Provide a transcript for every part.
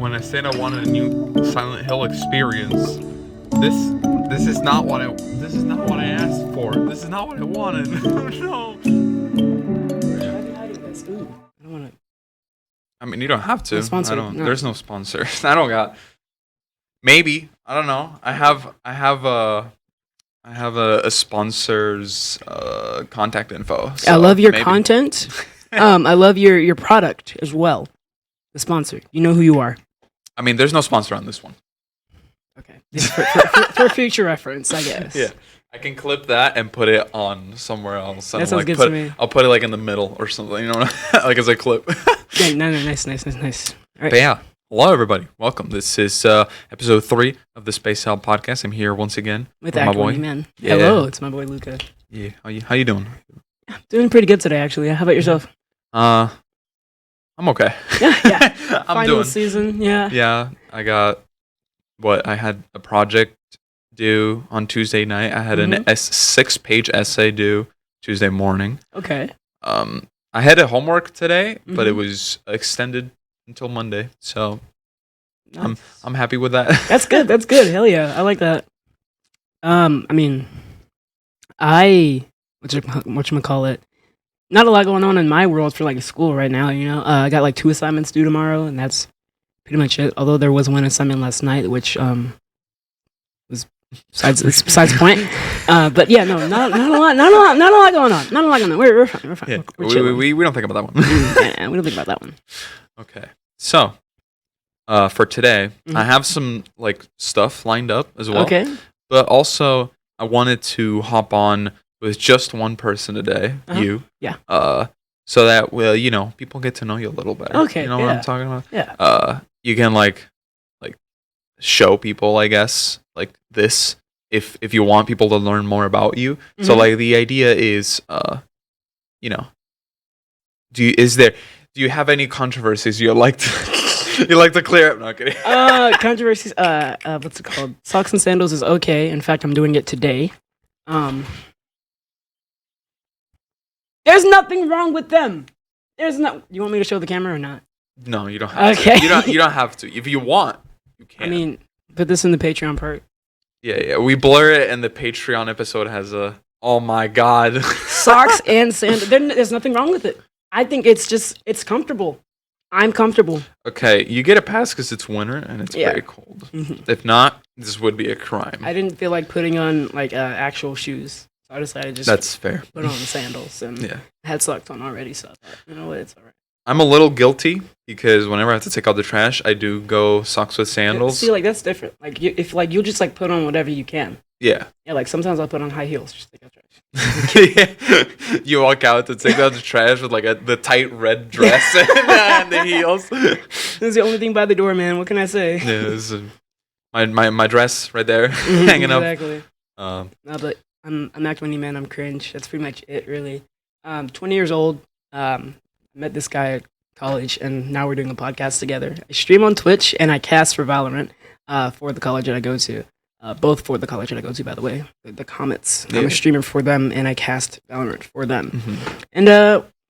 when I said I wanted a new Silent Hill experience, this is not what I asked for. This is not what I wanted. No. Why are you hiding this? Ooh, I don't want to. I mean, you don't have to. No sponsor, I don't. no. There's no sponsor. I don't got. Maybe I don't know. I have a sponsor's contact info. So I love your maybe. content. I love your product as well. The sponsor. You know who you are. I mean, there's no sponsor on this one. Okay. For future reference, I guess. Yeah. I can clip that and put it on somewhere else. That sounds good to me. I'll put it like in the middle or something, you know, like as a clip. Yeah, nice. All right. But yeah, hello everybody. Welcome. This is episode 3 of the Space Out podcast. I'm here once again With my boy. ActOneEman. Yeah. Hello, it's my boy Luca. Yeah. How you doing? Doing pretty good today, actually. How about yourself? I'm okay. Yeah. I'm Final doing. season, yeah. Yeah, I had a project due on Tuesday night. I had an 6-page essay due Tuesday morning. Okay. I had a homework today, but it Mhm. was extended until Monday. So Nice. I'm happy with that. That's good. That's good. Hell yeah. I like that. I mean, whatchamacallit, not a lot going on in my world for like school right now, you know. I got like 2 assignments due tomorrow, and that's pretty much it. Although there was one assignment last night, which was besides the point. But yeah, no, not a lot going on. Not a lot going on. We're fine. We're fine. Yeah, We're chilling. we don't think about that one. Yeah, we don't think about that one. Okay, so for today, Mhm. I have some like stuff lined up as well. Okay. But also, I wanted to hop on with just one person today, Uh-huh. you. Yeah. So that people get to know you a little better. Okay, You know what yeah. I'm talking about? Yeah. You can like show people, I guess, like this if you want people to learn more about you. So Mhm. like the idea is do you have any controversies you like to clear up? No, kidding. Controversies. What's it called? Socks and Sandals is okay. In fact, I'm doing it today. There's nothing wrong with them. There's no. You want me to show the camera or not? No, you don't have Okay. to. You don't have to. If you want, you can. I mean, put this in the Patreon part. Yeah. We blur it, and the Patreon episode has a. Oh my God. Socks and sandals. There's nothing wrong with it. I think it's comfortable. I'm comfortable. Okay, you get a pass because it's winter and it's Yeah. very cold. Mhm. If not, this would be a crime. I didn't feel like putting on like actual shoes, so I decided to just That's fair. put on sandals and Yeah. had socks on already. So I thought, you know what, it's alright. I'm a little guilty because whenever I have to take out the trash, I do go socks with sandals. See, like that's different. Like if like you just like put on whatever you can. Yeah. Yeah, like sometimes I'll put on high heels just to take out trash. Yeah. You walk out to take out the trash with like the tight red dress and the heels. This is the only thing by the door, man. What can I say? Yeah, this is my dress right there hanging up. Exactly. Um, No, but I'm ActOneEman. I'm cringe. That's pretty much it, really. 20 years old. Met this guy at college, and now we're doing a podcast together. I stream on Twitch, and I cast for Valorant for the college that I go to. Both for the college that I go to, by the way. The Comets. I'm Yeah. a streamer for them, and I cast Valorant for them. mhm. And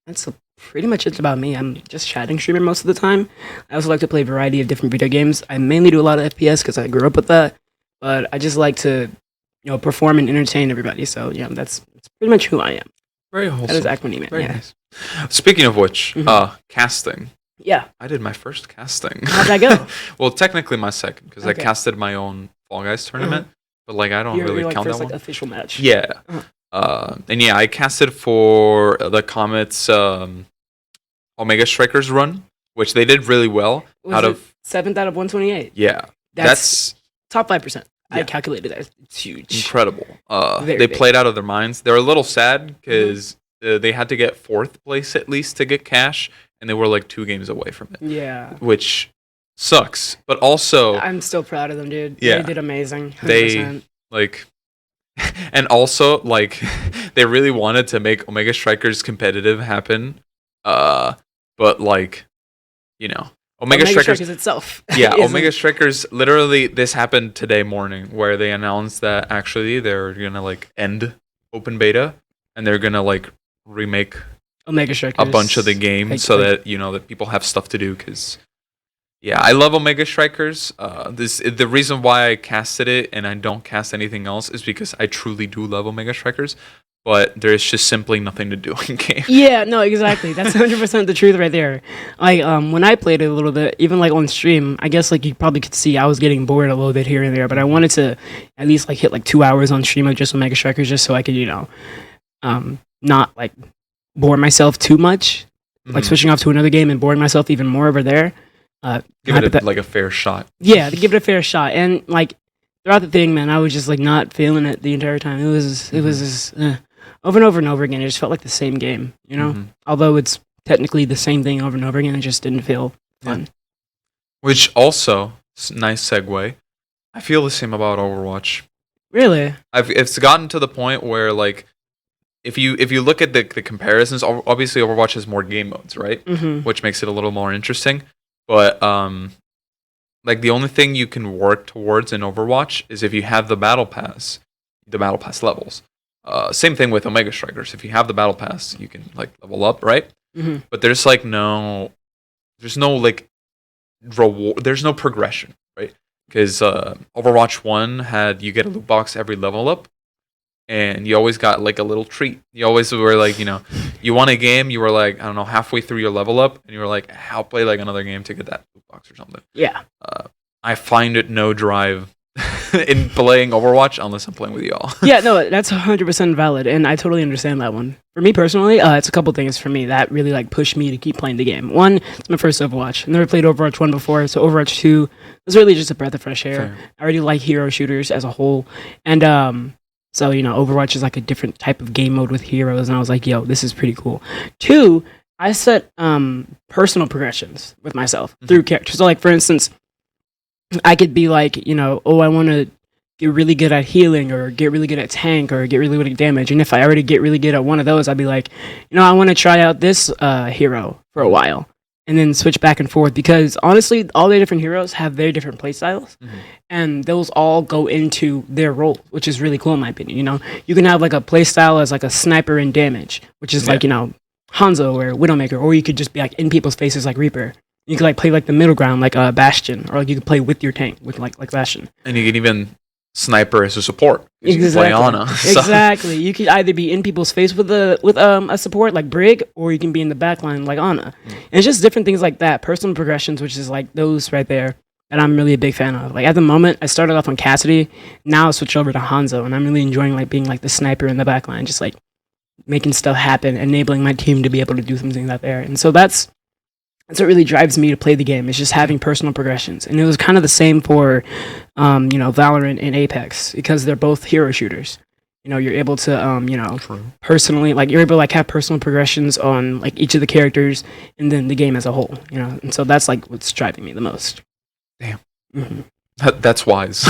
that's pretty much it about me. I'm just chatting streamer most of the time. I also like to play a variety of different video games. I mainly do a lot of FPS because I grew up with that. But I just like to, perform and entertain everybody. So yeah, that's pretty much who I am. Very That wholesome. is ActOneEman. Very Yeah. nice. Speaking of which, Mhm. casting. Yeah. I did my first casting. How'd that go? Well, technically my second because I Okay. casted my own Fall Guys tournament, but like I don't You're really like count first that like one. official match. Yeah. Uh-huh. And yeah, I casted for the Comets Omega Strikers run, which they did really well. Was it 7th out of 128? Yeah, that's top 5%. I Yeah. calculated that. It's huge. incredible. Very They big. played out of their minds. They were a little sad because they had to get 4th place at least to get cash, and they were like 2 games away from it, Yeah. which sucks. But also, I'm still proud of them, dude. Yeah. They did amazing. 100%. They- like, and also like they really wanted to make Omega Strikers competitive happen, but like, Omega Strikers. itself. Yeah, isn't- Omega Strikers. Literally, this happened today morning, where they announced that actually they're gonna like end open beta, and they're gonna like remake Omega Strikers. a bunch of the game Like- so like- that that people have stuff to do because Yeah, I love Omega Strikers. The reason why I casted it and I don't cast anything else is because I truly do love Omega Strikers, but there's just simply nothing to do in game. Yeah, no, exactly. That's 100% the truth right there. Like, when I played it a little bit, even like on stream, I guess like you probably could see I was getting bored a little bit here and there, but I wanted to at least like hit like 2 hours on stream of just Omega Strikers just so I could, not like bore myself too much, like switching off to another game and boring myself even more over there. Give it like a fair shot. Yeah, to give it a fair shot, and like throughout the thing, man, I was just like not feeling it the entire time. It was just, over and over and over again. It just felt like the same game, you know. Although it's technically the same thing over and over again, it just didn't feel fun. Which also, nice segue. I feel the same about Overwatch. Really? It's gotten to the point where like, if you look at the comparisons, obviously Overwatch has more game modes, right? Which makes it a little more interesting. But like the only thing you can work towards in Overwatch is if you have the battle pass levels. Same thing with Omega Strikers. If you have the battle pass, you can like level up, right? But there's like there's no like reward. There's no progression, right? Because Overwatch 1 had you get a loot box every level up, and you always got like a little treat. You always were like, you won a game, you were like, I don't know, halfway through your level up, and you were like, I'll play like another game to get that loot box or something. Yeah. I find it no drive in playing Overwatch unless I'm playing with y'all. Yeah, no, that's 100% valid, and I totally understand that one. For me personally, it's a couple things for me that really like push me to keep playing the game. One, it's my first Overwatch. I never played Overwatch 1 before, so Overwatch 2 was really just a breath of fresh air. Fair. I already like hero shooters as a whole, and so, Overwatch is like a different type of game mode with heroes, and I was like, yo, this is pretty cool. Two, I set personal progressions with myself through characters. So, like, for instance, I could be like, I want to get really good at healing or get really good at tank or get really good at damage. And if I already get really good at one of those, I'd be like, I want to try out this hero for a while. And then switch back and forth because honestly, all the different heroes have very different playstyles, and those all go into their role, which is really cool in my opinion. You can have like a playstyle as like a sniper in damage, which is like Hanzo or Widowmaker, or you could just be like in people's faces like Reaper. You could like play like the middle ground like Bastion, or like you could play with your tank with like Bastion. And you can even sniper as a support. Exactly. You can play Ana. Exactly. You could either be in people's face with a support like Brig, or you can be in the backline like Ana. And it's just different things like that. Personal progressions, which is like those right there that I'm really a big fan of. Like at the moment, I started off on Cassidy. Now I switched over to Hanzo, and I'm really enjoying like being like the sniper in the backline, just like making stuff happen, enabling my team to be able to do some things out there. And so that's what really drives me to play the game. Is just having personal progressions. And it was kind of the same for Valorant and Apex, because they're both hero shooters. You're able to personally, like, you're able to like have personal progressions on like each of the characters and then the game as a whole. And so that's like what's driving me the most. Damn. That's wise.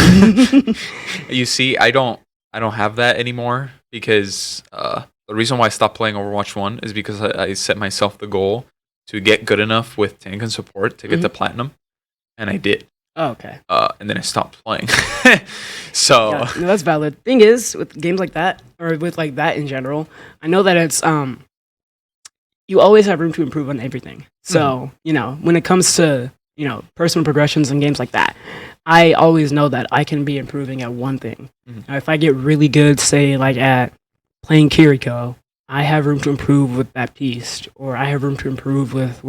You see, I don't have that anymore because the reason why I stopped playing Overwatch 1 is because I set myself the goal to get good enough with tank and support to get to platinum, and I did. Oh, okay. And then I stopped playing. So yeah, no, that's valid. Thing is, with games like that, or with like that in general, I know that it's you always have room to improve on everything. So when it comes to personal progressions and games like that, I always know that I can be improving at one thing. Now, if I get really good, say like at playing Kiriko, I have room to improve with Baptiste, or I have room to improve with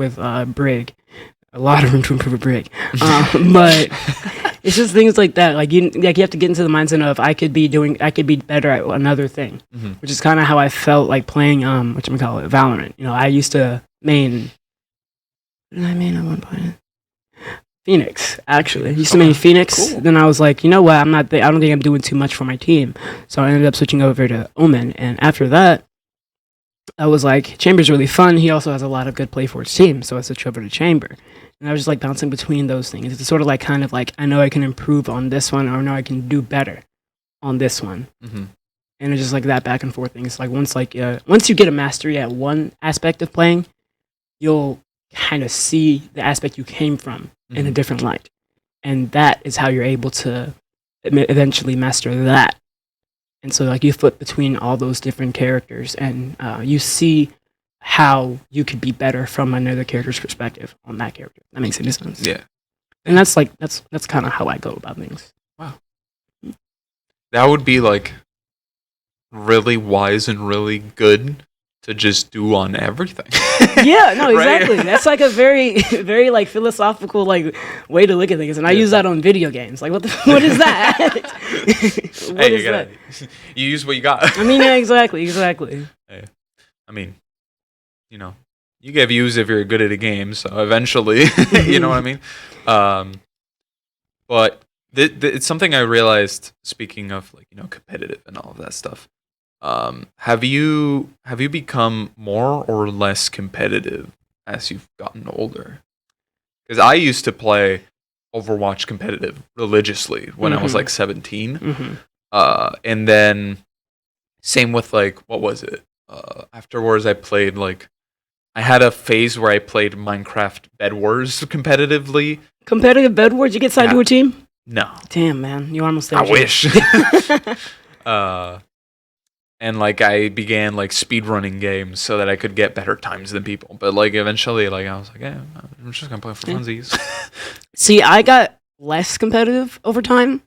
Brig. A lot of room to improve with Brig. But it's just things like that. Like you have to get into the mindset of I could be better at another thing, which is kind of how I felt like playing Valorant. I used to main. What did I main at one point? Phoenix, actually. I used to main Phoenix. Cool. Then I was like, you know what? I don't think I'm doing too much for my team. So I ended up switching over to Omen. And after that, I was like, Chamber's really fun. He also has a lot of good play for his team. So I switched over to Chamber. And I was just like bouncing between those things. It's sort of like kind of like, I know I can improve on this one, or I know I can do better on this one. And it's just like that back and forth thing. It's like once you get a mastery at one aspect of playing, you'll kind of see the aspect you came from in a different light. And that is how you're able to eventually master that. And so like you flip between all those different characters, and you see how you could be better from another character's perspective on that character. That makes any sense. Yeah. And that's like that's kind of how I go about things. Wow. That would be like really wise and really good to just do on everything. Yeah, no, Right? exactly. That's like a very, very like philosophical like way to look at things, and I use that on video games. Like, what is that? What Hey, is that? you use what you got. I mean, yeah, exactly. Hey, I mean, you know, you get views if you're good at a game, so eventually, you know what I mean? But it's something I realized, speaking of like, competitive and all of that stuff. Have you become more or less competitive as you've gotten older? Because I used to play Overwatch competitive religiously when I was like 17. And then same with like, what was it? Afterwards I played like, I had a phase where I played Minecraft Bed Wars competitively. Competitive Bed Wars? You get signed to a team? No. Damn, man, you almost there. I wish. And like I began like speedrunning games so that I could get better times than people. But like eventually, like I was like, yeah, I'm just gonna play for funsies. See, I got less competitive over time.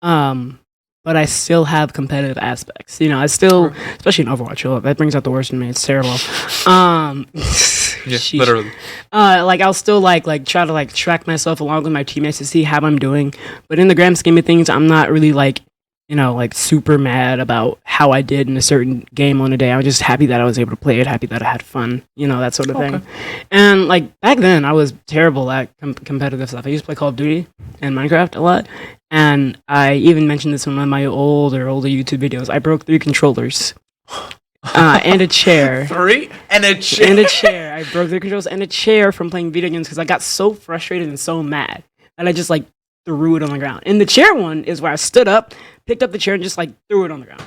But I still have competitive aspects. You know, I still, especially in Overwatch, that brings out the worst in me. It's terrible. Yeah, literally. Like I'll still like try to like track myself along with my teammates to see how I'm doing. But in the grand scheme of things, I'm not really like, like super mad about how I did in a certain game on a day. I was just happy that I was able to play it, happy that I had fun, that sort of thing. And like back then, I was terrible at competitive stuff. I used to play Call of Duty and Minecraft a lot. And I even mentioned this in one of my older YouTube videos. I broke 3 controllers. And a chair. 3? And a chair. And a chair. I broke 3 controllers and a chair from playing video games because I got so frustrated and so mad. And I just like threw it on the ground. And the chair one is where I stood up, picked up the chair, and just like threw it on the ground.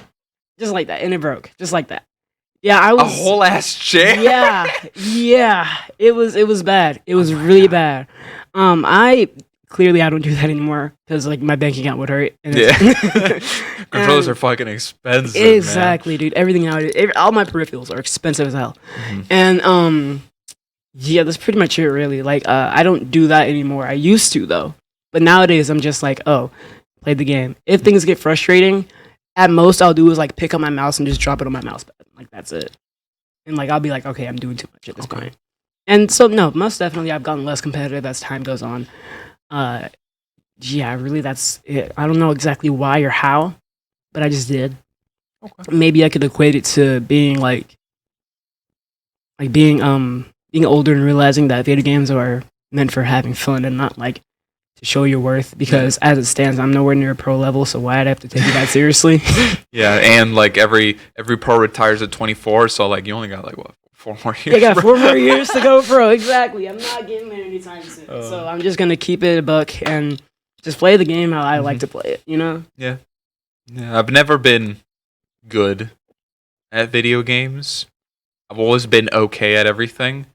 Just like that. And it broke. Just like that. Yeah, I was a whole ass chair. Yeah. It was bad. It was really bad. Clearly, I don't do that anymore because like my bank account would hurt. And controllers are fucking expensive. Exactly, man. Dude. Everything nowadays, all my peripherals are expensive as hell. And yeah, that's pretty much it, really. Like, I don't do that anymore. I used to though, but nowadays I'm just like, play the game. If things get frustrating, at most I'll do is like pick up my mouse and just drop it on my mouse pad. Like that's it. And like I'll be like, okay, I'm doing too much at this point. And so no, most definitely I've gotten less competitive as time goes on. Yeah, really that's it. I don't know exactly why or how, but I just did. Maybe I could equate it to being being older and realizing that video games are meant for having fun and not like to show your worth, because as it stands, I'm nowhere near pro level, so why'd I have to take it that seriously? Yeah, and like every pro retires at 24, so like you only got like what, 4 more years? Yeah, I got 4 more years to go pro. Exactly. I'm not getting there anytime soon. So I'm just gonna keep it a buck and just play the game how I like to play it, Yeah. I've never been good at video games. I've always been okay at everything,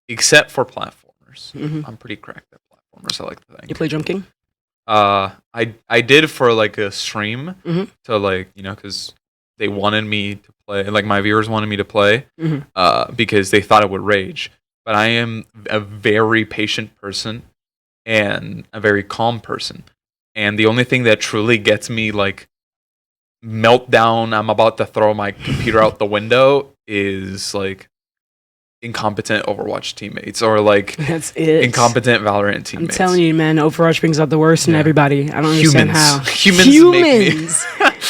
except for platformers. I'm pretty cracked at platformers, I like to think. You play Drum King? I did for like a stream to like, because they wanted me to play, like my viewers wanted me to play, because they thought it would rage. But I am a very patient person and a very calm person. And the only thing that truly gets me like meltdown, I'm about to throw my computer out the window, is like incompetent Overwatch teammates or like that's it. Incompetent Valorant teammates. I'm telling you, man, Overwatch brings out the worst in everybody. I don't understand how. Humans.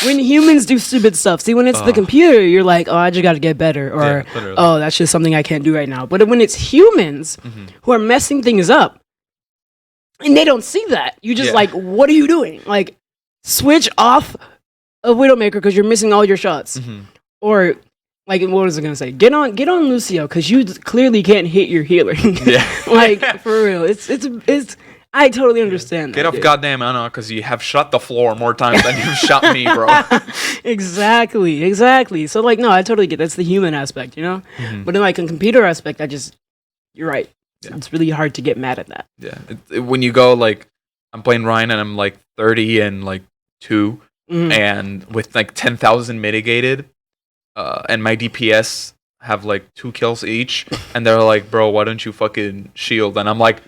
When humans do stupid stuff. See, when it's the computer, you're like, I just got to get better, or that's just something I can't do right now. But when it's humans who are messing things up, and they don't see that, you just like, what are you doing? Like, switch off a Widowmaker because you're missing all your shots, or like, what was I gonna say? Get on Lucio because you clearly can't hit your healer. Like for real, it's. I totally understand. Get off goddamn Anna because you have shot the floor more times than you've shot me, bro. Exactly. So like, no, I totally get that's the human aspect, But in like a computer aspect, you're right. It's really hard to get mad at that. Yeah, when you go like, I'm playing Ryan and I'm like 30 and like 2, and with like 10,000 mitigated, and my DPS have like 2 kills each, and they're like, bro, why don't you fucking shield? And I'm like,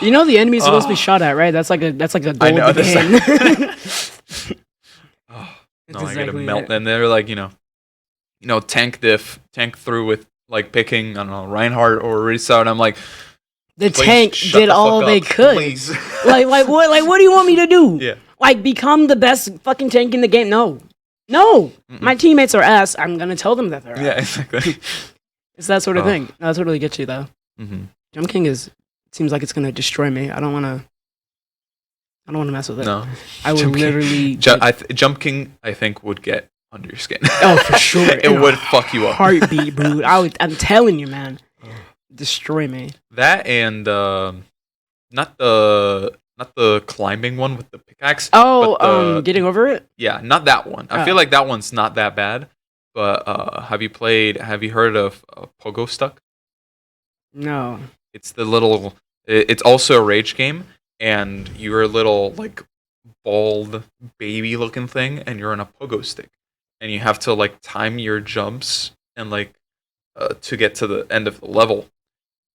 You know the enemy's supposed to be shot at, right? That's like a goal of the game. No, I get a melt, and they're like, tank through with like picking, I don't know, Reinhardt or Risa, and I'm like, the tank did all they could. like what do you want me to do? Yeah. Like become the best fucking tank in the game? No. My teammates are ass. I'm gonna tell them that they're ass. Yeah, exactly. It's that sort of thing. That's what really gets you though. Jump King seems like it's gonna destroy me. I don't wanna mess with it. No. I would literally Jump King, I think, would get under your skin. Oh, for sure. It would fuck you up. Heartbeat, bro. I'm telling you, man. Destroy me. That and not the climbing one with the pickaxe. Oh, getting over it? Yeah, not that one. I feel like that one's not that bad. But have you heard of Pogo Stuck? No. It's it's also a rage game, and you're a little like bald baby looking thing, and you're on a pogo stick, and you have to like time your jumps and like to get to the end of the level.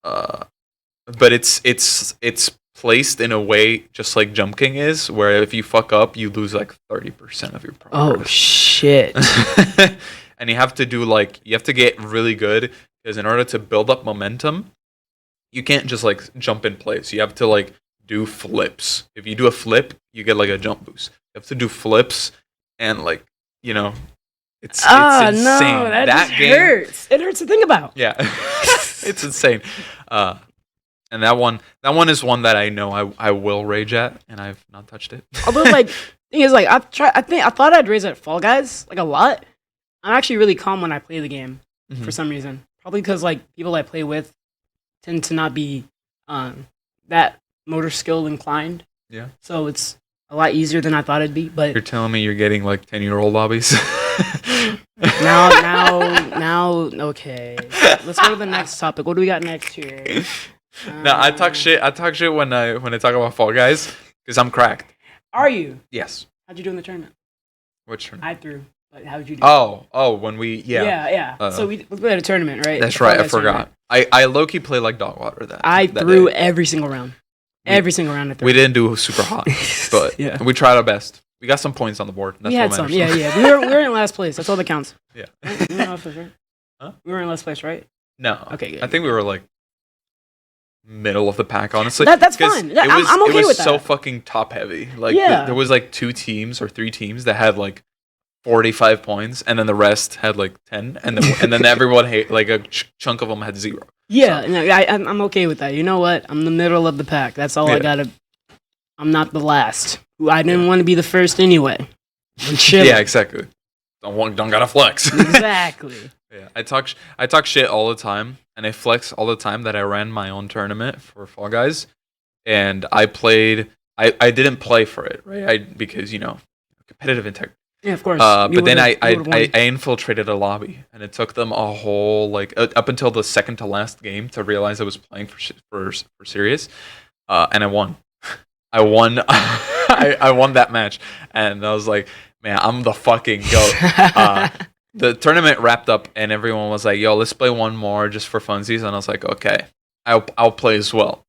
But it's placed in a way just like Jump King is, where if you fuck up, you lose like 30% of your progress. Oh shit! And you have to get really good, because in order to build up momentum, you can't just like jump in place. You have to like do flips. If you do a flip, you get like a jump boost. You have to do flips, and like it's insane. No, that game hurts. It hurts to think about. Yeah, it's insane. And that one is one that I know I will rage at, and I've not touched it. Although, like, thing is, like, I thought I'd rage at Fall Guys like a lot. I'm actually really calm when I play the game for some reason. Probably because like people I play with tend to not be that motor skill inclined. Yeah. So it's a lot easier than I thought it'd be. But you're telling me you're getting like 10-year-old lobbies? Now, okay. Let's go to the next topic. What do we got next here? No, I talk shit when I talk about Fall Guys, because I'm cracked. Are you? Yes. How'd you do in the tournament? Which tournament? I threw. But how'd you do? Oh, when we Yeah. So we had a tournament, right? That's right. I forgot. I low key play like dog water that. I threw every single round. Every single round I threw. We didn't do super hot, but we tried our best. We got some points on the board. That's we had some. Yeah. We were in last place. That's all that counts. Yeah. We were in last place, right? Huh? We were in last place, right? No. Okay, good. I think we were like middle of the pack, honestly. That's fine. I'm okay with that. It was so fucking top heavy. Like there was like 2 teams or 3 teams that had like 45 points, and then the rest had like 10, and then everyone like a chunk of them had 0. Yeah, so. No, I'm okay with that. You know what? I'm the middle of the pack. That's all I gotta. I'm not the last. I didn't want to be the first anyway. Yeah, exactly. Don't gotta flex. Exactly. Yeah, I talk shit all the time, and I flex all the time that I ran my own tournament for Fall Guys, and I didn't play for it, right? Because competitive integrity. Yeah, of course. But then I infiltrated a lobby, and it took them a whole like up until the second to last game to realize I was playing for serious, and I won. I won. I won that match, and I was like, man, I'm the fucking goat. The tournament wrapped up, and everyone was like, yo, let's play one more just for funsies. And I was like, okay, I'll play as well.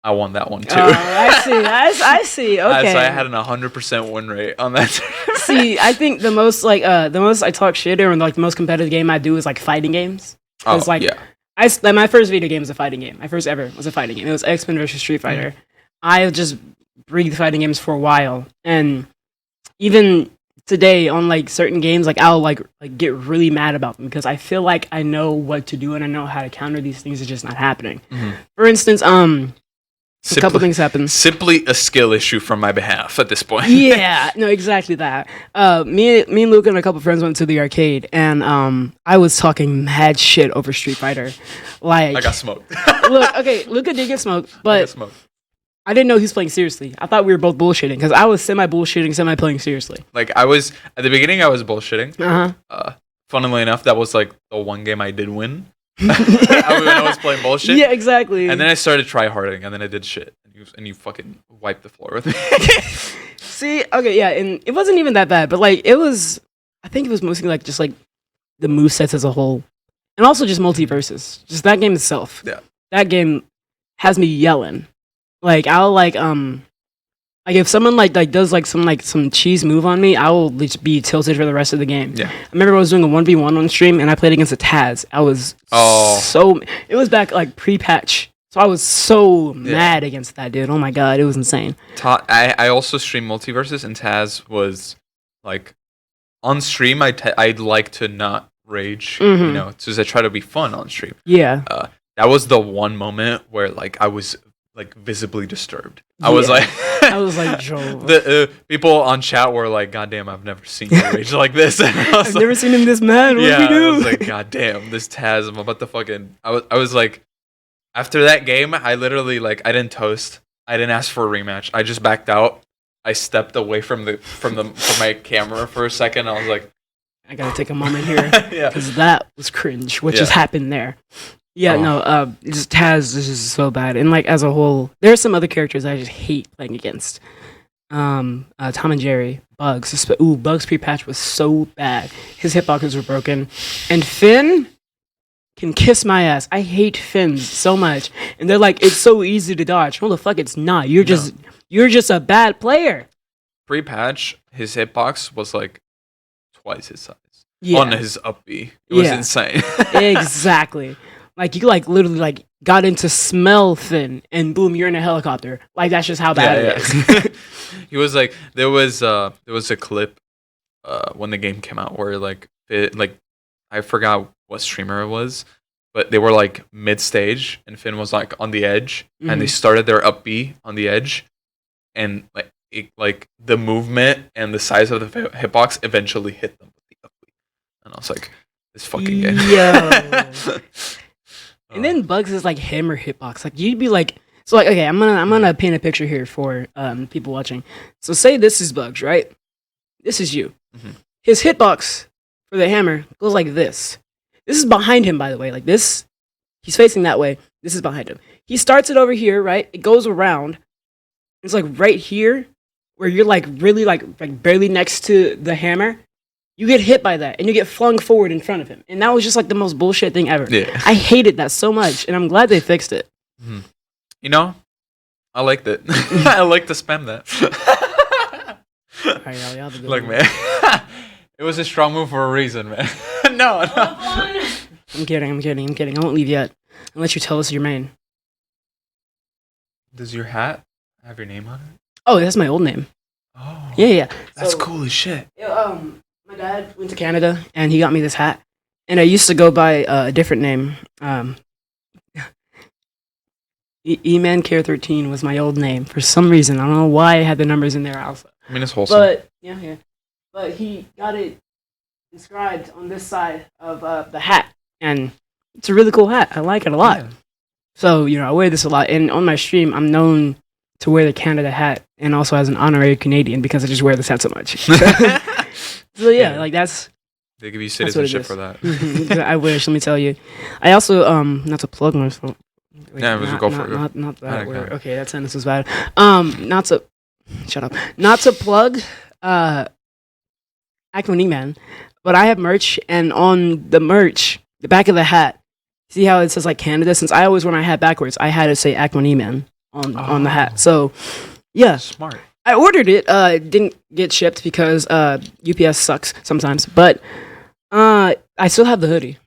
I won that one too. I see. Okay. So I had an 100% win rate on that. See, I think the most I talk shit or like the most competitive game I do is like fighting games. My first video game was a fighting game. My first ever was a fighting game. It was X-Men versus Street Fighter. I just breathed fighting games for a while, and even today on like certain games, like I'll like get really mad about them because I feel like I know what to do and I know how to counter these things. It's just not happening. For instance, a couple things happen. Simply a skill issue from my behalf at this point. Yeah, no, exactly that. Me and Luke and a couple friends went to the arcade, and I was talking mad shit over Street Fighter. Like I got smoked. Look, okay, Luca did get smoked, but I didn't know he was playing seriously. I thought we were both bullshitting because I was semi-bullshitting, semi-playing seriously. Like at the beginning, I was bullshitting. Funnily enough, that was like the one game I did win. I was playing bullshit. Yeah, exactly. And then I started tryharding, and then I did shit, and you fucking wiped the floor with me. See, okay, yeah, and it wasn't even that bad, but like it was. I think it was mostly like just like the movesets as a whole, and also just multiverses, just that game itself. Yeah. that game has me yelling. Like I'll like if someone like does like some cheese move on me, I will just be tilted for the rest of the game. Yeah. I remember I was doing a 1v1 on stream and I played against a Taz. I was it was back like pre-patch. So I was so mad against that dude. Oh my god, it was insane. I also stream multiverses, and Taz was like on stream. I'd like to not rage, you know, because I try to be fun on stream. Yeah. That was the one moment where like I was like visibly disturbed. I was like, Joel. The people on chat were like, "God damn, I've never seen you rage like this." I've never seen him this mad. What did he do? I was like, "God damn, this Taz, I'm about to fucking." I was like, after that game, I literally like I didn't toast. I didn't ask for a rematch. I just backed out. I stepped away from my camera for a second. I was like, I gotta take a moment here because that was cringe. What just happened there? Yeah, just Taz is just so bad. And like as a whole, there are some other characters I just hate playing against. Tom and Jerry, Bugs. Bugs pre-patch was so bad. His hitboxes were broken. And Finn can kiss my ass. I hate Finns so much. And they're like, it's so easy to dodge. No, the fuck it's not. You're just a bad player. Pre-patch, his hitbox was like twice his size. Yeah. On his up B. It was insane. Exactly. Like you like literally like got into smell Finn and boom, you're in a helicopter. Like that's just how bad it is. He was like there was a clip when the game came out where like I forgot what streamer it was, but they were like mid stage and Finn was like on the edge and they started their up B on the edge and like the movement and the size of the hitbox eventually hit them with the up B. And I was like, this fucking game. Yo. And then Bugs is like hammer hitbox. Like you'd be like, so like okay, I'm gonna paint a picture here for people watching. So say this is Bugs, right? This is you. His hitbox for the hammer goes like this. This is behind him, by the way. Like this, he's facing that way. This is behind him. He starts it over here, right? It goes around. It's like right here, where you're like really like barely next to the hammer. You get hit by that, and you get flung forward in front of him. And that was just like the most bullshit thing ever. Yeah. I hated that so much, and I'm glad they fixed it. You know, I liked it. I like to spam that. All right, y'all have a good Look, one. man. It was a strong move for a reason, man. No. I'm kidding. I won't leave yet. Unless you tell us your main. Does your hat have your name on it? Oh, that's my old name. Oh. Yeah. That's cool as shit. My dad went to Canada, and he got me this hat. And I used to go by a different name. E-Man Care 13 was my old name. For some reason, I don't know why I had the numbers in there also. I mean, it's wholesome. But, yeah. But he got it inscribed on this side of the hat. And it's a really cool hat. I like it a lot. Yeah. So, I wear this a lot. And on my stream, I'm known to wear the Canada hat and also as an honorary Canadian because I just wear this hat so much. So, like that's... They give you citizenship for that. I wish, let me tell you. I also, not to plug myself. Go for it. Not that word. Okay, that sentence was bad. Shut up. Not to plug ActOneEman, but I have merch, and on the merch, the back of the hat, see how it says like Canada? Since I always wear my hat backwards, I had to say ActOneEman on the hat. So, yeah. Smart. I ordered it. Didn't get shipped because UPS sucks sometimes, but I still have the hoodie.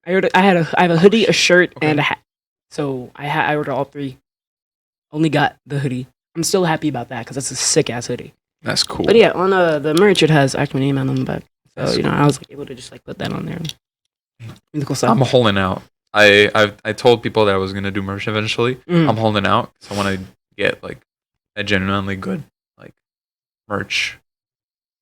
I have a hoodie, a shirt, and a hat. So I ordered all three. Only got the hoodie. I'm still happy about that because that's a sick ass hoodie. That's cool. But yeah, on the merch it has ActOneEman on the back. So cool. I was able to just like put that on there. Really cool stuff. I'm holding out. I told people that I was gonna do merch eventually. I'm holding out because I want to get like a genuinely good like merch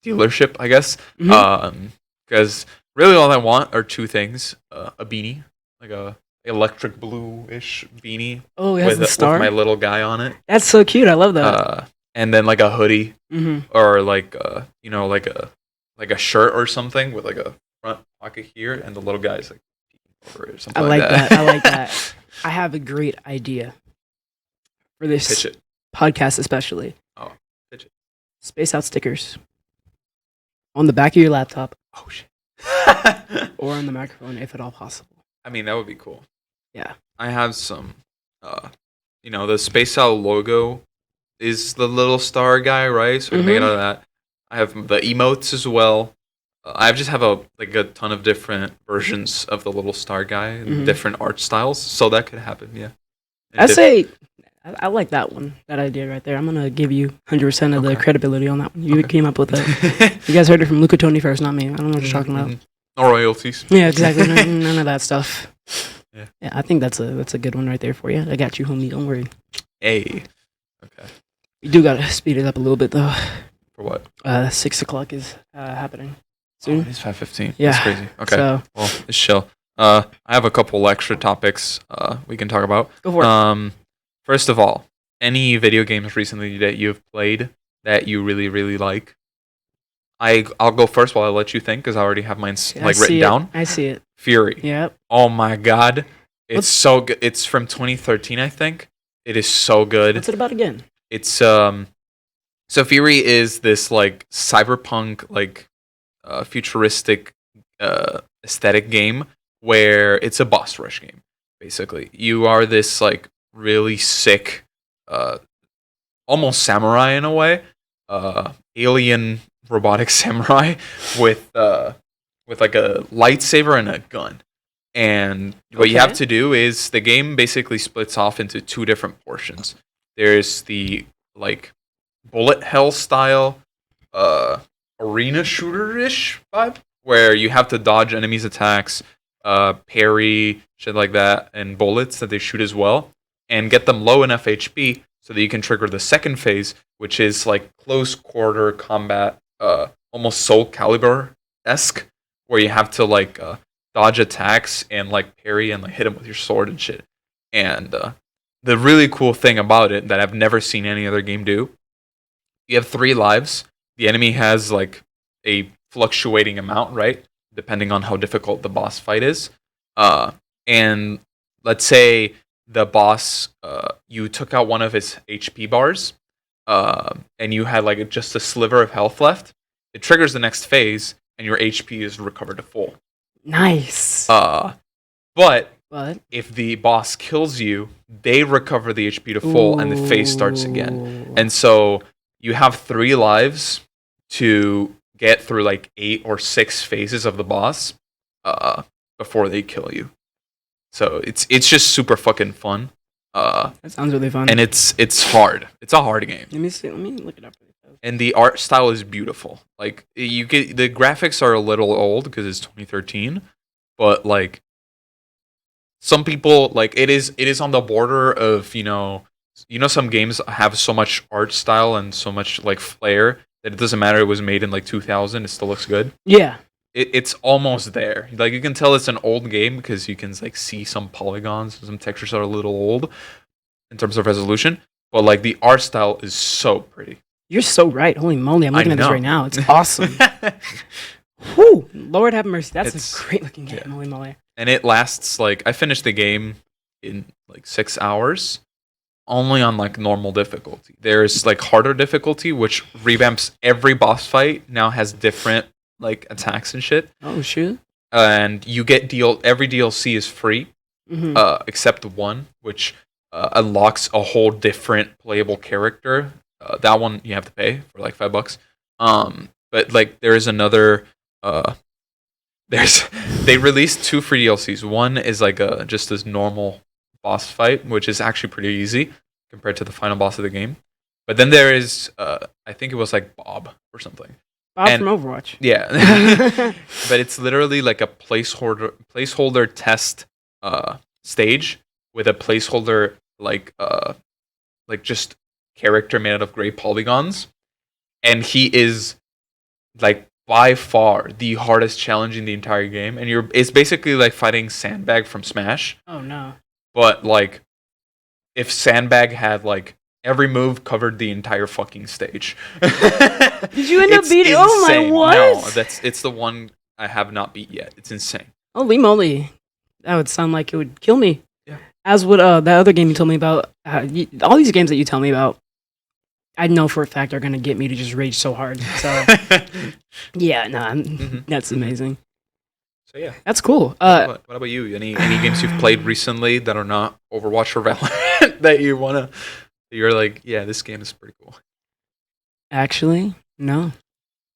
dealership, I guess. Because really all I want are two things: a beanie, like a electric blue-ish beanie. Oh, it has the star with my little guy on it. That's so cute. I love that. And then like a hoodie, or like like a shirt or something with like a front pocket here, and the little guy's like over it or something. I like that. I like that. I have a great idea for this podcast, especially. Oh, pitch it. Space out stickers on the back of your laptop. Oh shit. Or on the microphone, if at all possible. I mean, that would be cool. Yeah. I have some. The Space Out logo is the little star guy, right? So I can make it out of that. I have the emotes as well. I just have a ton of different versions of the little star guy and different art styles, so that could happen. Yeah. I say I like that one, that idea right there. I'm gonna give you 100% of the credibility on that one. You came up with it. You guys heard it from Luca Toni first, not me. I don't know what you're talking about. No royalties. Yeah, exactly. None of that stuff. Yeah, I think that's a good one right there for you. I got you, homie. Don't worry. Hey. Okay. You do gotta speed it up a little bit though. For what? 6 o'clock is happening soon. It's 5:15. Yeah. That's crazy. Okay. So, well, it's chill. I have a couple extra topics we can talk about. Go for it. First of all, any video games recently that you've played that you really, really like? I'll go first while I let you think because I already have mine written down. I see it. Fury. Yep. Oh my god. It's so good. It's from 2013, I think. It is so good. What's it about again? It's so Fury is this cyberpunk futuristic aesthetic game where it's a boss rush game. Basically, you are this really sick, almost samurai in a way, alien robotic samurai with a lightsaber and a gun. And what you have to do is the game basically splits off into two different portions. There's the bullet hell style arena shooter-ish vibe where you have to dodge enemies' attacks, parry, shit like that, and bullets that they shoot as well, and get them low enough HP so that you can trigger the second phase, which is close quarter combat, almost Soul Calibur-esque, where you have to dodge attacks and parry and hit them with your sword and shit. And the really cool thing about it that I've never seen any other game do, you have 3 lives. The enemy has a fluctuating amount, right? Depending on how difficult the boss fight is. And let's say the boss, you took out one of his HP bars, and you had just a sliver of health left. It triggers the next phase, and your HP is recovered to full. Nice. But if the boss kills you, they recover the HP to full, and the phase starts again. And so you have 3 lives to get through 8 or 6 phases of the boss before they kill you. So it's just super fucking fun. That sounds really fun. And it's hard. It's a hard game. Let me see. Let me look it up. And the art style is beautiful. You get the graphics are a little old because it's 2013, but some people it is on the border of some games have so much art style and so much flair that it doesn't matter it was made in 2000, it still looks good. Yeah. It's almost there. You can tell it's an old game because you can see some polygons, some textures are a little old in terms of resolution, but the art style is so pretty. You're so right. Holy moly, I'm looking at this right now. It's awesome. Whew, Lord have mercy. That's a great looking game. Yeah. Holy moly. And it lasts I finished the game in 6 hours. Only on normal difficulty. There's harder difficulty, which revamps every boss fight. Now has different attacks and shit. Oh shoot! And you get every DLC is free, except one, which unlocks a whole different playable character. That one you have to pay for $5. But there is another. They released 2 free DLCs. One is just this normal boss fight, which is actually pretty easy compared to the final boss of the game. But then there is, I think it was Bob or something. Bob from Overwatch. Yeah. But it's literally a placeholder test stage with a placeholder just character made out of gray polygons. And he is by far the hardest challenge in the entire game. And it's basically fighting Sandbag from Smash. Oh no. But if Sandbag had every move covered the entire fucking stage. Did you end up beating? Oh my what? No, it's the one I have not beat yet. It's insane. Holy moly. That would sound like it would kill me. Yeah. As would that other game you told me about. All these games that you tell me about, I know for a fact are gonna get me to just rage so hard. So yeah, no, that's amazing. So yeah. That's cool. What about you? Any games you've played recently that are not Overwatch or Valorant that you're like, yeah, this game is pretty cool. Actually, no.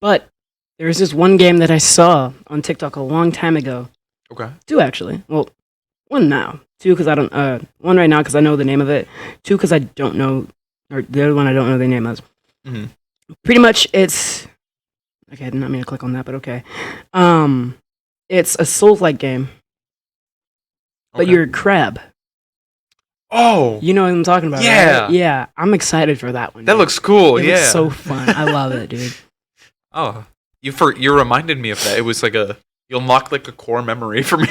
But there's this one game that I saw on TikTok a long time ago. Okay. 2 actually. Well, 1 now. 2 because I don't. 1 right now because I know the name of it. 2 because I don't know, or the other one I don't know the name of. Mm-hmm. Pretty much, it's. Okay, I did not mean to click on that, but okay. It's a Souls-like game, but you're a crab. Oh, You know what I'm talking about, yeah. right? Yeah, I'm excited for that one. That dude. looks cool. It Yeah. looks so fun. I love it, dude. Oh, you reminded me of that. It was like you unlocked like a core memory for me.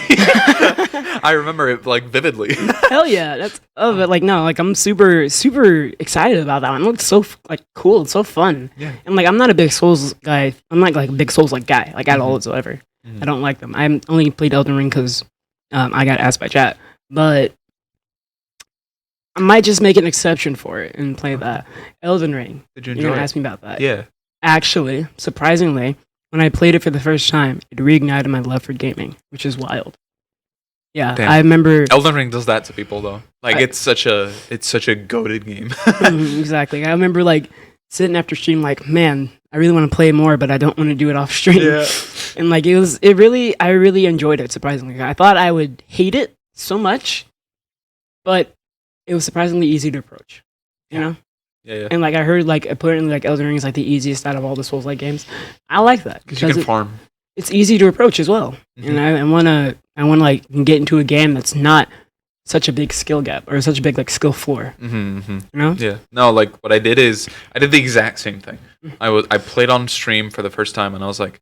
I remember it like vividly. Hell yeah, that's but like no, like I'm super excited about that one. It looks so like cool. It's so fun. Yeah. And like I'm not a big Souls guy. I'm not like a big Souls like guy like at all whatsoever. I don't like them. I only played Elden Ring because I got asked by chat, but I might just make an exception for it and play that Elden Ring. Did you You're enjoy gonna it? ask me about that. Yeah. Actually, surprisingly, when I played it for the first time, it reignited my love for gaming, which is wild. Yeah, Damn. I remember Elden Ring does that to people though. Like it's such a goated game. exactly. I remember like sitting after stream, like, man, I really want to play more, but I don't want to do it off stream. Yeah. And like I really enjoyed it. Surprisingly, I thought I would hate it so much, but it was surprisingly easy to approach. You know. Yeah. And like I heard, like apparently, like Elden Ring is like the easiest out of all the Souls-like games. I like that Because you can farm. It's easy to approach as well. And I wanna like get into a game that's not such a big skill gap or such a big like skill floor. You know? Yeah. No, like what I did is I did the exact same thing. I played on stream for the first time and I was like,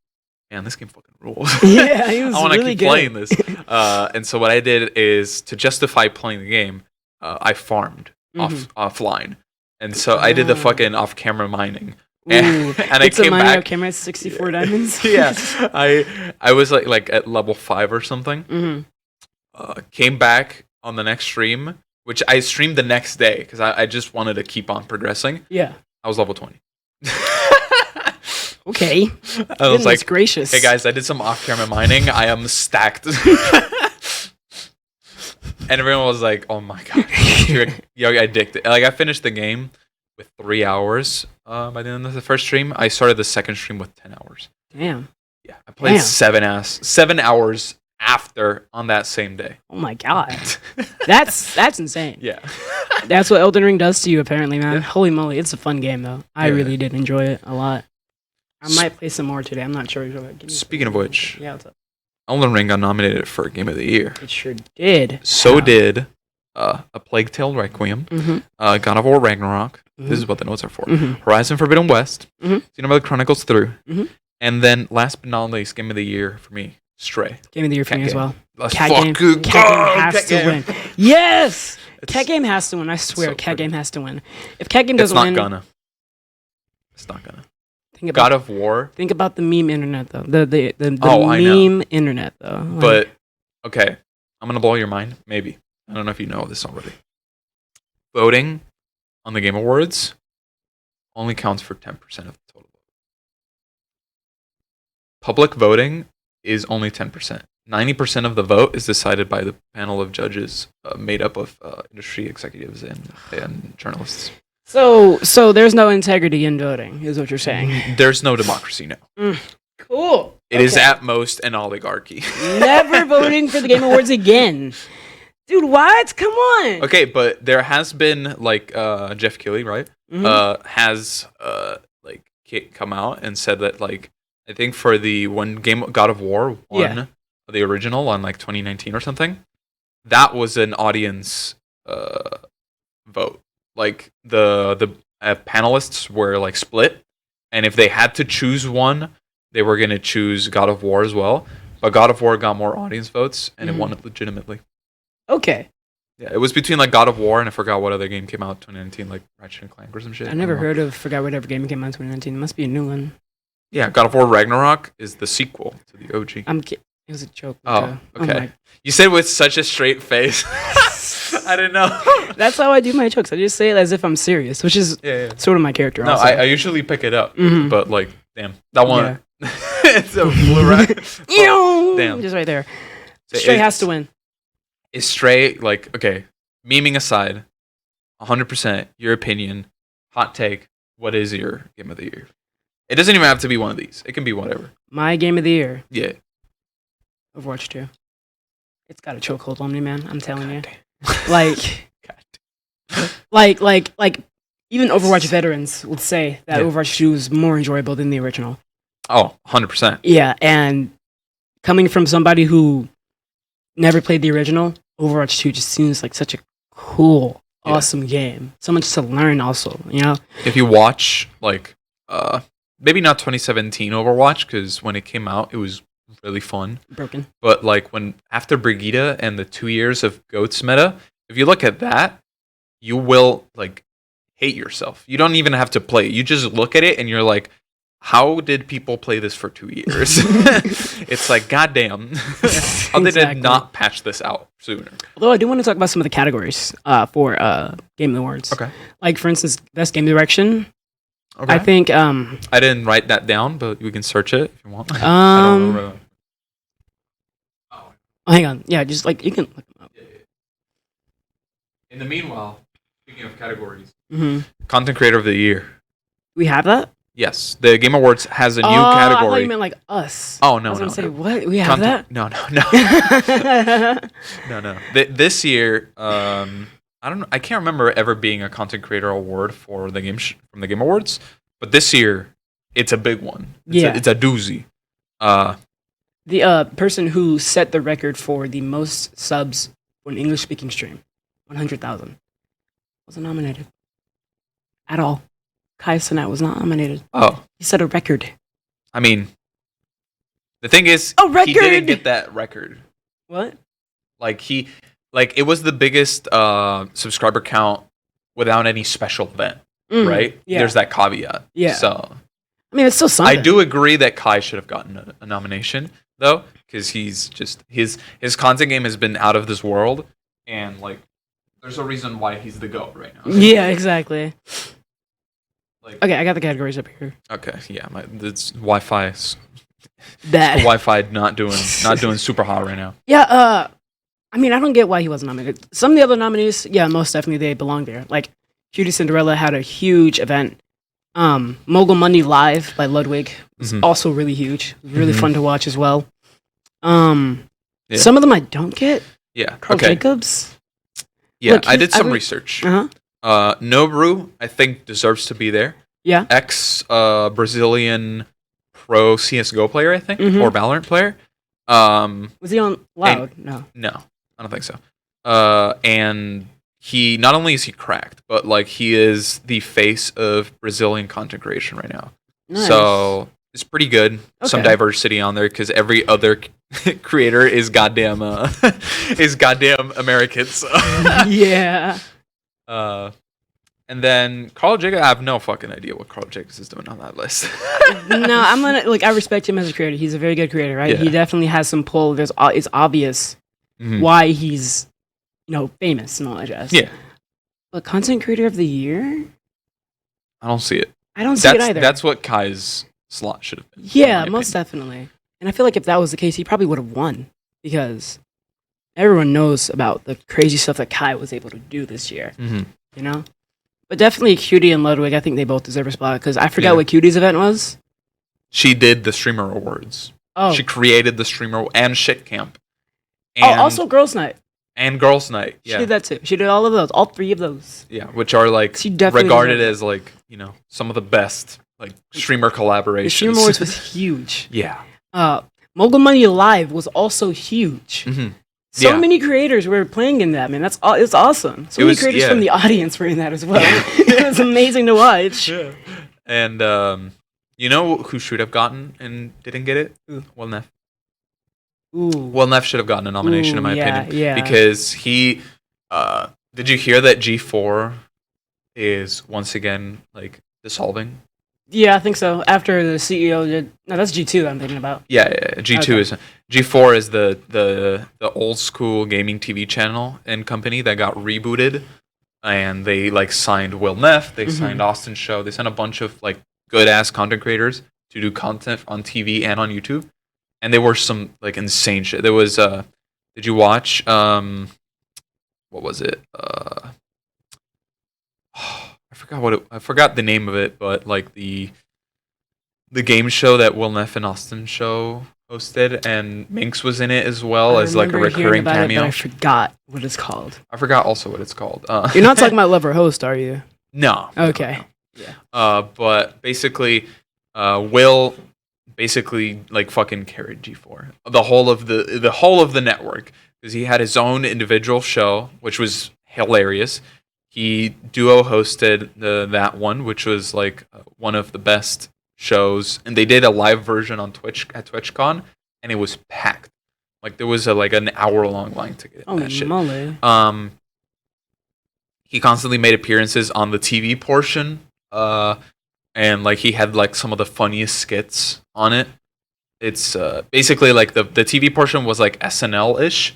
man, this game fucking rules. Yeah, it was I want to really keep good. playing this. And so what I did is to justify playing the game, I farmed offline. And so I did the fucking off-camera mining. And I It's a came mine back. off camera, it's 64 diamonds. Yeah, I was like at level 5 or something. Came back on the next stream, which I streamed the next day because I just wanted to keep on progressing. Yeah. I was level 20. Okay. I was like, gracious. hey guys, I did some off-camera mining. I am stacked. And everyone was like, oh my god, you're addicted. Like I finished the game with 3 hours by the end of the first stream. I started the second stream with 10 hours. Damn. Yeah, I played 7 hours after on that same day. Oh my god. That's insane. Yeah. That's what Elden Ring does to you, apparently, man. Holy moly, it's a fun game though. I really did enjoy it a lot. I might play some more today. I'm not sure. Speaking of which, yeah, what's up? Elden Ring got nominated for Game of the Year. It sure did. So did A Plague Tale Requiem, God of War Ragnarok. This is what the notes are for. Horizon Forbidden West, Xenoblade Chronicles 3, and then last but not least, Game of the Year for me, Stray. Game of the Year for me as well. Let's Cat fucking game has to win. Yes! It's Cat game has to win. I swear, so Cat pretty. game has to win. If Cat game It's doesn't not win, gonna. It's not gonna. think about God of War. Think about the meme internet though. The I know. meme internet though. Like, But okay, I'm gonna blow your mind. Maybe I don't know if you know this already. Voting on the Game Awards only counts for 10% of the total vote. Public voting is only 10%. 90% of the vote is decided by the panel of judges made up of industry executives and journalists. so there's no integrity in voting, is what you're saying. There's no democracy now. Cool. It is at most an oligarchy. Never voting for the Game Awards again. Dude, what? Come on. Okay, but there has been like Jeff Keighley, right? Has like come out and said that like I think for the one game God of War won the original on like 2019 or something. That was an audience vote. Like the panelists were like split, and if they had to choose one, they were gonna choose God of War as well. But God of War got more audience votes, and it won it legitimately. Okay. Yeah, it was between like God of War and I forgot what other game came out in 2019, like Ratchet and Clank or some shit. I never heard of, forgot whatever game came out in 2019. It must be a new one. Yeah, God of War Ragnarok is the sequel to the OG. It was a joke. Oh, okay. You said with such a straight face. I didn't know. That's how I do my jokes. I just say it as if I'm serious, which is sort of my character. No, also. I usually pick it up, but like, damn, that one. It's a blue rack. Oh, damn. Just right there. So Stray has to win. Is Stray, like, okay, memeing aside, 100%, your opinion, hot take, what is your game of the year? It doesn't even have to be one of these. It can be whatever. My game of the year. Yeah. Overwatch 2. It's got a chokehold on me, man. I'm telling you. God. Like, even Overwatch veterans would say that Overwatch 2 is more enjoyable than the original. Oh, 100%. Yeah, and coming from somebody who never played the original, Overwatch 2 just seems like such a cool, awesome game. So much to learn also, you know? If you watch, like, maybe not 2017 Overwatch, because when it came out, it was really fun. Broken. But, like, after Brigitte and the 2 years of GOATS meta, if you look at that, you will, like, hate yourself. You don't even have to play it. You just look at it and you're like, how did people play this for 2 years? It's like, goddamn. How did they not patch this out sooner? Although I do want to talk about some of the categories for Game Awards. Okay. Like, for instance, Best Game Direction. Okay. I think... I didn't write that down, but we can search it if you want. I don't know. Oh, hang on. Yeah, just, like, you can look them up. Yeah. In the meanwhile, speaking of categories, Content Creator of the Year. We have that? Yes, the Game Awards has a new category. I thought you meant like us. Oh, no, I was no. gonna say, what? We have that? No. No. This year, I don't know. I can't remember ever being a Content Creator Award for the from the Game Awards, but this year, it's a big one. It's a doozy. The person who set the record for the most subs for an English-speaking stream, 100,000, wasn't nominated at all. Kai Cenat was not nominated. Oh. He set a record. I mean, the thing is, he didn't get that record. What? It was the biggest subscriber count without any special event, right? Yeah. There's that caveat. Yeah. So, I mean, it's still something. I do agree that Kai should have gotten a nomination, though, because he's just his content game has been out of this world, and like, there's a reason why he's the GOAT right now. Yeah, exactly. Okay, I got the categories up here. Okay, yeah, it's Wi-Fi. Bad. Wi-Fi not doing super hot right now. Yeah, I mean, I don't get why he wasn't nominated. Some of the other nominees, yeah, most definitely they belong there. Like, Cutie Cinderella had a huge event. Mogul Monday Live by Ludwig was also really huge. Really fun to watch as well. Some of them I don't get. Yeah. Carl Jacobs. Yeah, look, I did some research. Nobru, I think, deserves to be there. Yeah. Brazilian pro CSGO player, I think, or Valorant player. Was he on Loud? No, I don't think so. And he not only is he cracked, but like he is the face of Brazilian content creation right now. Nice. So it's pretty good. Okay. Some diversity on there because every other creator is goddamn Americans. Yeah. And then Carl Jacobs, I have no fucking idea what Carl Jacobs is doing on that list. No, I'm gonna I respect him as a creator. He's a very good creator, right? Yeah. He definitely has some pull. It's obvious why he's famous and all that jazz. Yeah. But content creator of the year? I don't see it. I don't see it either. That's what Kai's slot should have been. Yeah, most definitely. And I feel like if that was the case, he probably would have won because everyone knows about the crazy stuff that Kai was able to do this year. You know? But definitely Cutie and Ludwig, I think they both deserve a spot because I forgot what Cutie's event was. She did the Streamer Awards. Oh. She created the Streamer and Shit Camp. And also Girls Night. And Girls Night. Yeah. She did that too. She did all of those. All three of those. Yeah, which are like regarded as like, some of the best like streamer collaborations. The Streamer Awards was huge. Yeah. Mogul Money Live was also huge. So many creators were playing in that, man. It's awesome. So many creators from the audience were in that as well. It was amazing to watch. Yeah. And you know who should have gotten and didn't get it? Will Neff. Will Neff should have gotten a nomination in my opinion. Yeah. Because he did you hear that G4 is once again like dissolving? Yeah, I think so. After the CEO did... No, that's G2 that I'm thinking about. Yeah. G2 is... G4 is the old school gaming TV channel and company that got rebooted. And they, like, signed Will Neff. They signed Austin Show. They signed a bunch of, like, good-ass content creators to do content on TV and on YouTube, and there were some like insane shit. There was did you watch what was it? I forgot the name of it, but like the game show that Will Neff and Austin show hosted, and Minx was in it as well as like a recurring cameo. I forgot what it's called. I forgot also what it's called. You're not talking about Lover Host, are you? No. Okay. No. Yeah. But basically, Will basically like fucking carried G4 the whole of the network, because he had his own individual show, which was hilarious. He duo hosted that one, which was like one of the best shows, and they did a live version on Twitch at TwitchCon, and it was packed. Like there was like an hour-long line to get that shit. Molly. He constantly made appearances on the TV portion, and like he had like some of the funniest skits on it. It's basically like the TV portion was like SNL-ish,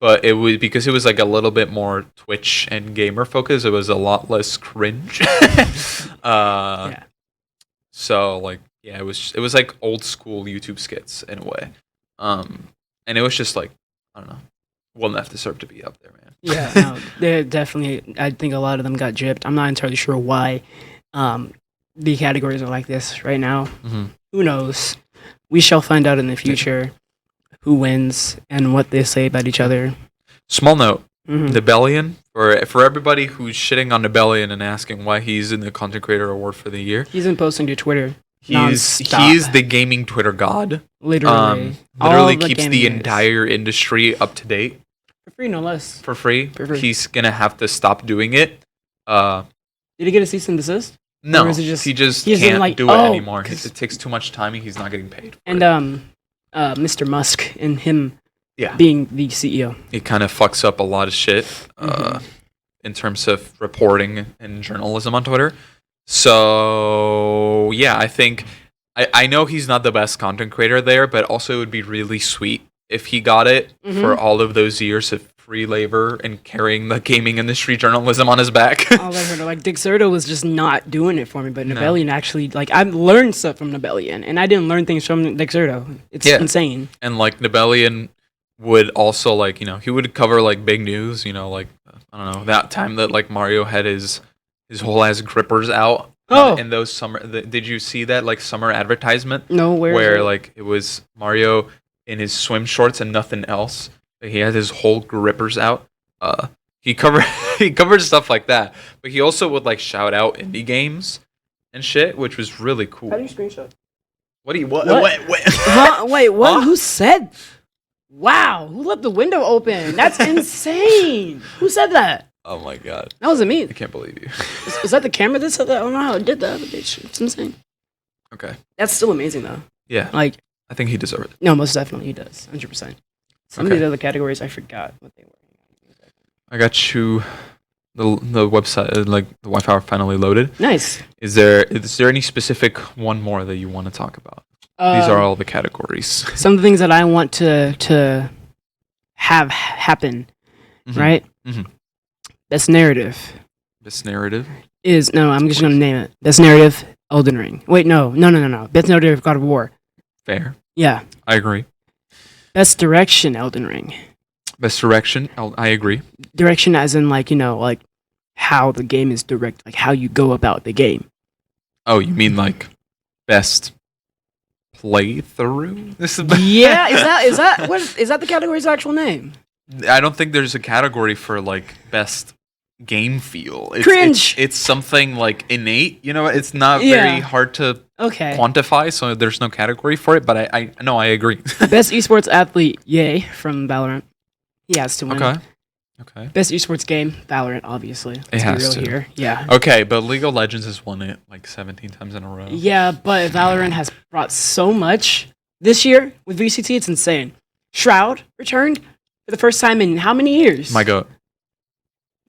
but it was because it was like a little bit more Twitch and gamer focused. It was a lot less cringe. Yeah. So like yeah, it was like old school YouTube skits in a way, and it was just like I don't know, Will Neff deserved to be up there, man. Yeah, no, they're definitely. I think a lot of them got gypped. I'm not entirely sure why the categories are like this right now. Mm-hmm. Who knows? We shall find out in the future who wins and what they say about each other. Small note: Mhm. Nebellion, for everybody who's shitting on Nebellion and asking why he's in the Content Creator Award for the year. He's been posting to Twitter. He's the gaming Twitter god. Literally Keeps the entire industry up to date for free, no less. for free. He's gonna have to stop doing it. Did he get a cease and desist? No, Or is it just- he just he's can't like, do it oh, anymore. It takes too much time, and he's not getting paid. For And it. Mr. Musk and him Yeah. being the CEO. It kind of fucks up a lot of shit in terms of reporting and journalism on Twitter. So yeah, I think I know he's not the best content creator there, but also it would be really sweet if he got it for all of those years of free labor and carrying the gaming industry journalism on his back. All I heard, like Dixerto was just not doing it for me, but Nebellion actually, like, I learned stuff from Nebellion, and I didn't learn things from Dixerto. It's insane. And like Nebellion would also like, you know, he would cover like big news, you know, like I don't know, that time that like Mario had his whole ass grippers out. In those summer, did you see that like summer advertisement? No, where like it was Mario in his swim shorts and nothing else. He had his whole grippers out. He covered stuff like that, but he also would like shout out indie games and shit, which was really cool. How do you screenshot? What? Huh? Wait, what? Huh? Who said? Wow, who left the window open? That's insane. Who said that? Oh my god. That wasn't me. I can't believe you. Is that the camera that said that? I don't know how it did that, but it's insane. Okay. That's still amazing though. Yeah. Like, I think he deserved it. no, most definitely he does. 100%. Some of these other categories, I forgot what they were. I got you the website, like the Wi-Fi finally loaded. Nice. Is there any specific one more that you want to talk about? These are all the categories. Some of the things that I want to have happen, right? Mm-hmm. Best narrative. Best narrative is I'm just gonna name it. Best narrative, Elden Ring. Wait, no. Best narrative, God of War. Fair. Yeah. I agree. Best direction, Elden Ring. Best direction, I agree. Direction as in like, you know, like how the game is direct, like how you go about the game. Oh, you mean like best playthrough? Yeah, is that the category's actual name? I don't think there's a category for like best game feel. Cringe. It's something like innate, you know. It's not very hard to quantify, so there's no category for it. But I know I agree. Best esports athlete, Yay from Valorant. He has to win. Okay. Best esports game, Valorant, obviously. Let's it has be real to. Here. Yeah. Okay, but League of Legends has won it like 17 times in a row. Yeah, but Valorant has brought so much this year with VCT. It's insane. Shroud returned for the first time in how many years? My goat.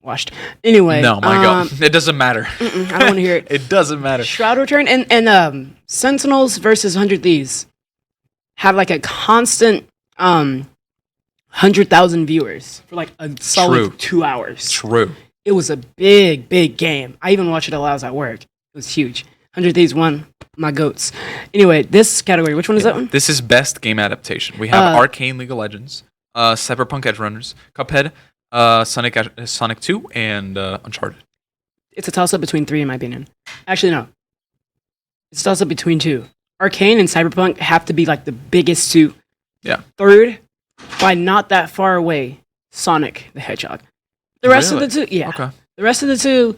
Washed. Anyway. No, my goat. It doesn't matter. I don't want to hear it. It doesn't matter. Shroud returned and Sentinels versus 100 Thieves had like a constant 100,000 viewers for like a solid 2 hours. True. It was a big game. I even watched it while I was at work. It was huge. 100 Thieves won. my goats. Anyway, this category, which one is that one? This is best game adaptation. We have Arcane League of Legends, Cyberpunk Edge Runners, Cuphead, Sonic 2, and Uncharted. It's a toss-up between 3, in my opinion. Actually, no. It's a toss-up between 2. Arcane and Cyberpunk have to be like the biggest 2. Yeah. Third, by not that far away, Sonic the Hedgehog. The rest of the 2, yeah. Okay. The rest of the 2,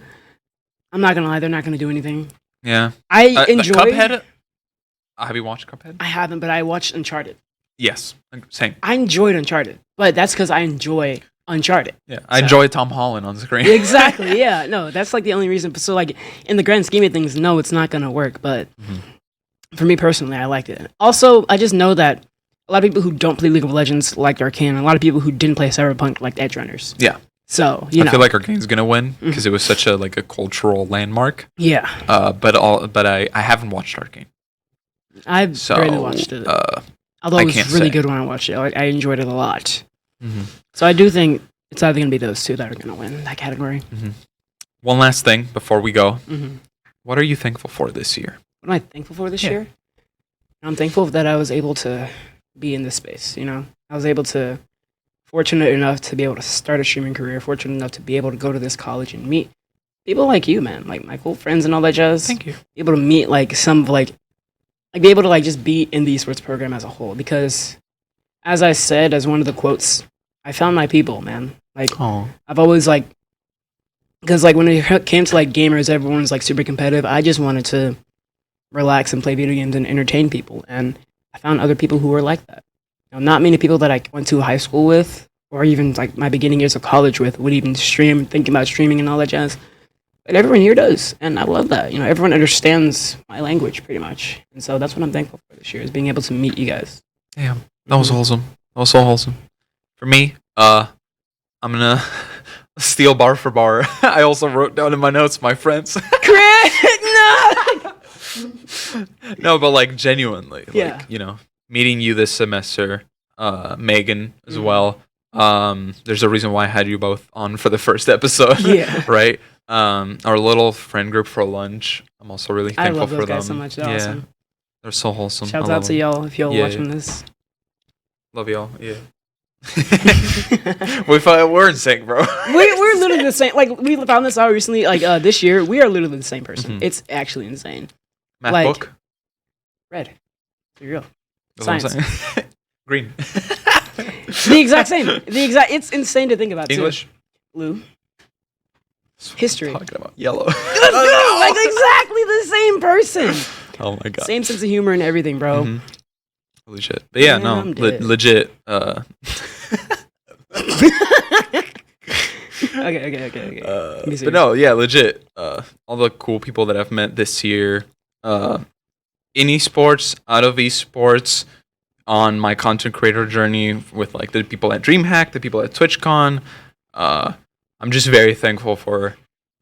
I'm not gonna lie, they're not gonna do anything. Yeah. I enjoy Cuphead. Have you watched Cuphead? I haven't, but I watched Uncharted. Yes. Same. I enjoyed Uncharted, but that's because I enjoy Uncharted. Yeah. I enjoy Tom Holland on screen. Exactly. Yeah. No, that's like the only reason. So like in the grand scheme of things, no, it's not gonna work. But for me personally, I liked it. Also, I just know that a lot of people who don't play League of Legends liked Arcane. A lot of people who didn't play Cyberpunk liked Edge Runners. Yeah. So I feel like Arcane's gonna win because it was such a cultural landmark. Yeah. But I haven't watched Arcane. I've barely watched it. Although it was really good when I watched it. I enjoyed it a lot. So I do think it's either gonna be those two that are gonna win that category. One last thing before we go. What are you thankful for this year? What am I thankful for this year? I'm thankful that I was able to be in this space. You know, I was fortunate enough to be able to start a streaming career, fortunate enough to be able to go to this college and meet people like you, man, like my cool friends and all that jazz. Thank you. Be able to meet like some of be able to just be in the esports program as a whole, because as I said, as one of the quotes, I found my people, man. Like I've always because when it came to gamers, everyone's super competitive. I just wanted to relax and play video games and entertain people, and I found other people who were like that. Not many people that I went to high school with, or even my beginning years of college with, would even stream, thinking about streaming and all that jazz. But everyone here does, and I love that. Everyone understands my language pretty much, and so that's what I'm thankful for this year, is being able to meet you guys. Damn, that was wholesome. That was so wholesome. For me, I'm gonna steal bar for bar. I also wrote down in my notes my friends. No, but genuinely, meeting you this semester, Megan as well. There's a reason why I had you both on for the first episode. Yeah. Right? Our little friend group for lunch. I'm also really thankful for them. I love those guys so much. They're awesome. They're so wholesome. Shouts out to y'all if y'all watching this. Love y'all. Yeah. We're in sync, bro. We're literally the same. We found this out recently. This year, we are literally the same person. It's actually insane. Math book. Red. For real. That's Science. Green. The exact same. It's insane to think about. English. Too. Blue. History. Talking about yellow. Let's go. Exactly the same person. Oh my god. Same sense of humor and everything, bro. Holy shit. But yeah, no, legit. Okay. But no, yeah, legit. All the cool people that I've met this year, in esports, out of esports, on my content creator journey with the people at DreamHack, the people at TwitchCon. I'm just very thankful for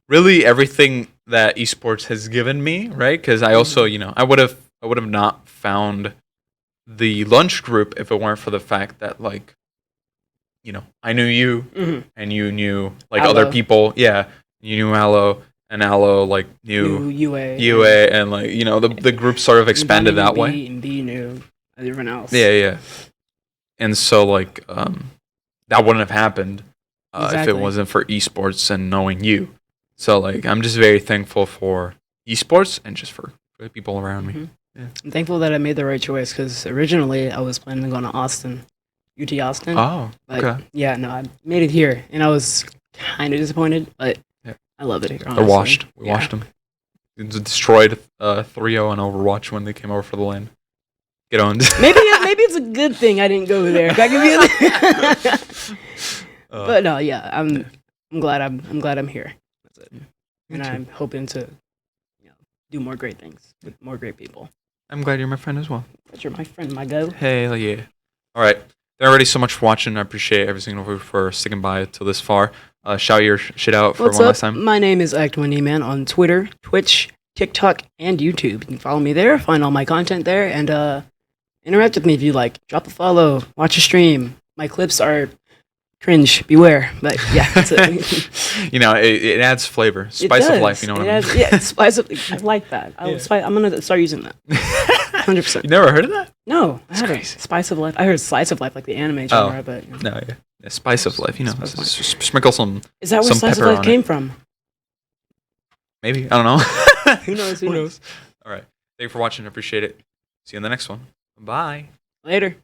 really everything that esports has given me, right? Because I also, I would have not found the lunch group if it weren't for the fact that I knew you and you knew Allo. other people. Yeah, you knew Allo and Allo knew UA and the group sort of expanded that way. And B knew everyone else. Yeah. And so that wouldn't have happened if it wasn't for esports and knowing you. So I'm just very thankful for esports and just for the people around me. Yeah. I'm thankful that I made the right choice, because originally I was planning on going to Austin, UT Austin. Oh, but okay. Yeah, no, I made it here, and I was kind of disappointed, but I love it here. Honestly. They're washed. We washed them. It destroyed 3-0 on Overwatch when they came over for the land. Get on. Maybe it's a good thing I didn't go there. But no, yeah, I'm glad I'm here. That's it. And I'm hoping to do more great things with more great people. I'm glad you're my friend as well. But you're my friend, my go. Hell yeah. All right. Thank you already so much for watching. I appreciate every single of you for sticking by till this far. Shout your shit out for one last time. My name is ActOneEman on Twitter, Twitch, TikTok, and YouTube. You can follow me there, find all my content there, and interact with me if you like. Drop a follow, watch a stream. My clips are Cringe, beware. But yeah, that's it. You know, it adds flavor. Spice of life, you know what I mean? Yeah, spice of. I like that. I'm gonna start using that. 100%. You never heard of that? No, I haven't. Spice of life. I heard slice of life, like the anime genre, but you know. No, yeah. Spice of life, you know. Sprinkle some. Is that where some slice of pepper life on came it. from? Maybe, I don't know. Who knows? Who knows? All right. Thank you for watching. I appreciate it. See you in the next one. Bye. Later.